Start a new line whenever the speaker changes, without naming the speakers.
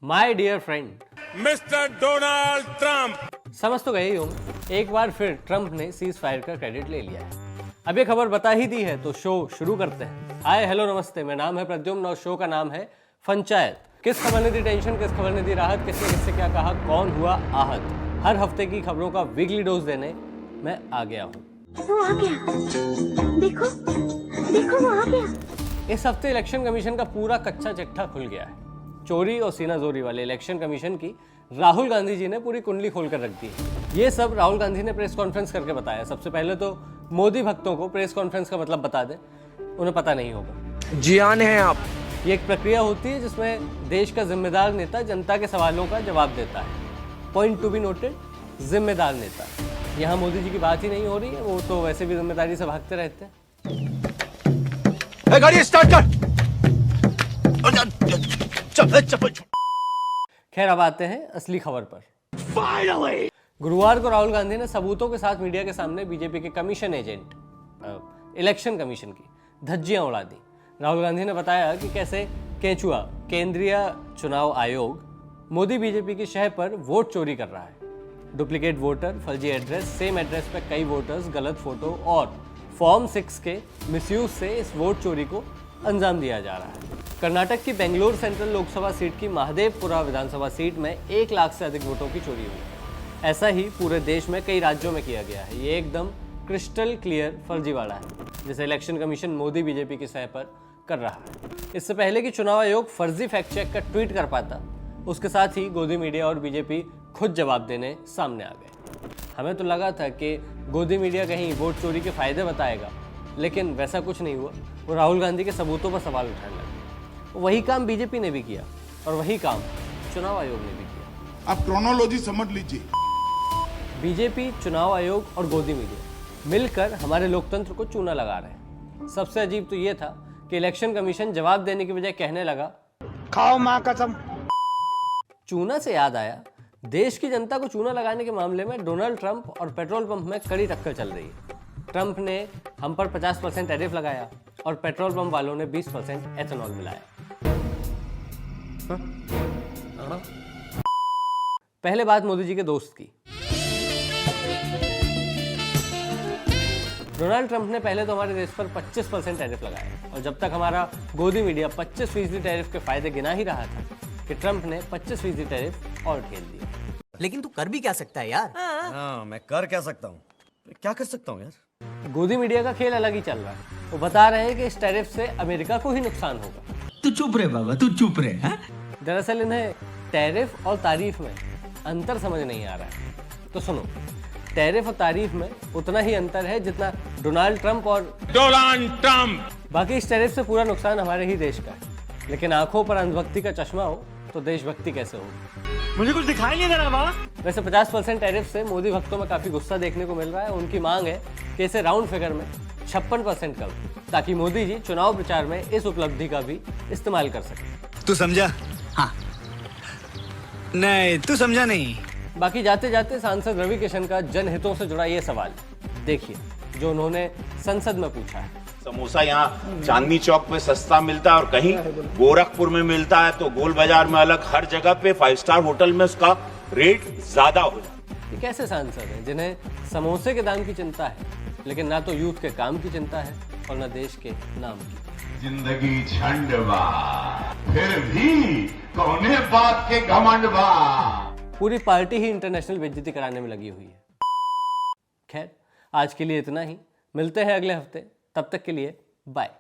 My dear friend
mister Donald Trump.
समझ तो गए ही होंगे, एक बार फिर ट्रंप ने सीज फायर का क्रेडिट ले लिया है। अब ये खबर बता ही दी है तो शो शुरू करते हैं। हाय हेलो नमस्ते, मेरा नाम है प्रद्युम्न और शो का नाम है फंचायत। किस खबर ने दी टेंशन, किस खबर ने दी राहत, किसने किससे क्या कहा, कौन हुआ आहत, हर हफ्ते की खबरों का वीकली डोज देने मैं आ गया हूँ।
वो आ गया, देखो देखो वो आ गया।
इस हफ्ते इलेक्शन कमीशन का पूरा कच्चा चिट्ठा खुल गया है। चोरी और सीनाजोरी वाले इलेक्शन कमीशन की राहुल गांधी जी ने पूरी कुंडली खोलकर रख दी है। ये सब राहुल गांधी ने प्रेस कॉन्फ्रेंस करके बताया। सबसे पहले तो मोदी भक्तों को प्रेस कॉन्फ्रेंस का मतलब बता दें, उन्हें पता नहीं होगा।
जियान है आप।
ये एक प्रक्रिया होती है जिसमें देश का जिम्मेदार नेता जनता के सवालों का जवाब देता है। पॉइंट टू बी नोटेड, जिम्मेदार नेता। यहाँ मोदी जी की बात ही नहीं हो रही है, वो तो वैसे भी जिम्मेदारी से भागते रहते हैं।
गाड़ी स्टार्ट कर।
खैर अब आते हैं असली खबर पर। Finally! गुरुवार को राहुल गांधी ने सबूतों के साथ मीडिया के सामने बीजेपी के कमीशन एजेंट इलेक्शन कमीशन की धज्जियां उड़ा दी। राहुल गांधी ने बताया कि कैसे केंचुआ केंद्रीय चुनाव आयोग मोदी बीजेपी की शह पर वोट चोरी कर रहा है। डुप्लीकेट वोटर, फर्जी एड्रेस, सेम एड्रेस पर कई वोटर्स, गलत फोटो और फॉर्म 6 के मिसयूज से इस वोट चोरी को अंजाम दिया जा रहा है। कर्नाटक की बेंगलुरु सेंट्रल लोकसभा सीट की महादेवपुरा विधानसभा सीट में 1 लाख से अधिक वोटों की चोरी हुई। ऐसा ही पूरे देश में कई राज्यों में किया गया है। ये एकदम क्रिस्टल क्लियर फर्जीवाड़ा है जिसे इलेक्शन कमीशन मोदी बीजेपी की सह पर कर रहा है। इससे पहले कि चुनाव आयोग फर्जी फैक्ट चेक का ट्वीट कर पाता, उसके साथ ही गोदी मीडिया और बीजेपी खुद जवाब देने सामने आ गए। हमें तो लगा था कि गोदी मीडिया कहीं वोट चोरी के फायदे बताएगा, लेकिन वैसा कुछ नहीं हुआ। वो राहुल गांधी के सबूतों पर सवाल उठाने लगे। वही काम बीजेपी ने भी किया और वही काम चुनाव आयोग ने भी किया।
आप क्रोनोलॉजी समझ लीजिए।
बीजेपी, चुनाव आयोग और गोदी मीडिया मिलकर हमारे लोकतंत्र को चूना लगा रहे हैं। सबसे अजीब तो ये था कि इलेक्शन कमीशन जवाब देने की बजाय कहने लगा,
खाओ माँ कसम।
चूना से याद आया, देश की जनता को चूना लगाने के मामले में डोनाल्ड ट्रंप और पेट्रोल पंप में कड़ी टक्कर चल रही है। ट्रंप ने हम पर 50% टैरिफ लगाया और पेट्रोल पंप वालों ने 20% एथेनॉल मिलाया। पहले बात मोदी जी के दोस्त की। डोनाल्ड ट्रंप ने पहले तो हमारे देश पर 25% टैरिफ लगाया और जब तक हमारा गोदी मीडिया 25% टैरिफ के फायदे गिना ही रहा था कि ट्रंप ने 25% टैरिफ और ढेल दिया।
लेकिन तू कर भी क्या सकता है यार।
हाँ, मैं कर क्या सकता हूँ, क्या कर सकता हूँ यार।
गोदी मीडिया का खेल अलग ही चल रहा है। वो बता रहे हैं कि इस टैरिफ से अमेरिका को ही नुकसान होगा।
तू चुप रहे बाबा, तू चुप रहे। हाँ?
दरअसल इन्हें टैरिफ और तारीफ में अंतर समझ नहीं आ रहा है। तो सुनो, टैरिफ और तारीफ में उतना ही अंतर है जितना डोनाल्ड ट्रंप और बाकी इस टैरिफ से पूरा नुकसान हमारे ही देश का है। लेकिन आंखों पर अंधभक्ति का चश्मा हो तो देशभक्ति कैसे होगी।
मुझे कुछ दिखाई नहीं दे रहा बाबा।
वैसे 50% टैरिफ से मोदी भक्तों में काफी गुस्सा देखने को मिल रहा है। उनकी मांग है कि इसे राउंड फिगर में 56% कर दो, ताकि मोदी जी चुनाव प्रचार में इस उपलब्धि का भी इस्तेमाल कर सके।
तू समझा?
हाँ।
नहीं, तू समझा नहीं।
बाकी जाते जाते सांसद रवि किशन का जनहितों से जुड़ा ये सवाल देखिए, जो उन्होंने संसद में पूछा है।
समोसा यहाँ चांदनी चौक पे सस्ता मिलता है और कहीं गोरखपुर में मिलता है तो गोल बाजार में अलग, हर जगह पे 5 स्टार होटल में उसका रेट ज्यादा हो जाता है।
ये कैसे सांसद हैं जिन्हें समोसे के दाम की चिंता है, लेकिन ना तो यूथ के काम की चिंता है और ना देश के नाम की।
जिंदगी झंड बा, फिर भी कौने बात के घमंड बा।
पूरी पार्टी ही इंटरनेशनल बेइज्जती कराने में लगी हुई है। खैर आज के लिए इतना ही, मिलते हैं अगले हफ्ते, तब तक के लिए बाय।